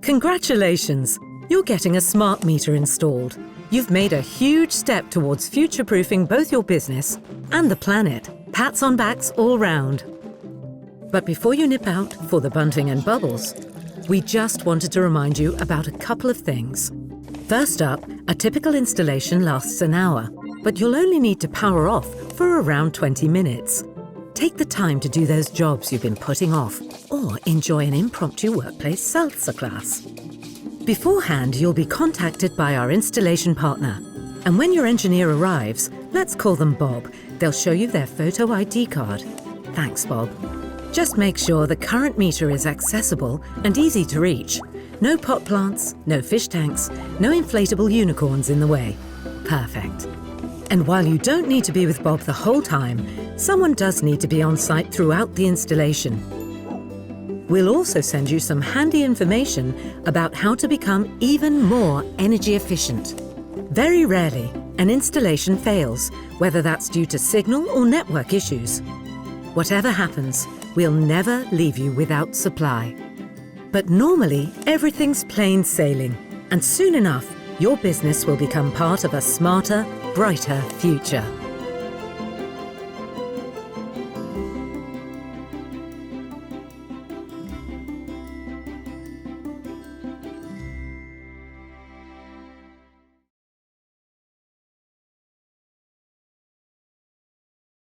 Congratulations! You're getting a smart meter installed. You've made a huge step towards future-proofing both your business and the planet. Pats on backs all round. But before you nip out for the bunting and bubbles, we just wanted to remind you about a couple of things. First up, a typical installation lasts an hour, but you'll only need to power off for around 20 minutes. Take the time to do those jobs you've been putting off, or enjoy an impromptu workplace salsa class. Beforehand, you'll be contacted by our installation partner, and when your engineer arrives, let's call them Bob, they'll show you their photo ID card. Thanks, Bob. Just make sure the current meter is accessible and easy to reach. No pot plants, no fish tanks, no inflatable unicorns in the way. Perfect. And while you don't need to be with Bob the whole time, someone does need to be on site throughout the installation. We'll also send you some handy information about how to become even more energy efficient. Very rarely, an installation fails, whether that's due to signal or network issues. Whatever happens, we'll never leave you without supply. But normally, everything's plain sailing, and soon enough, your business will become part of a smarter, brighter future.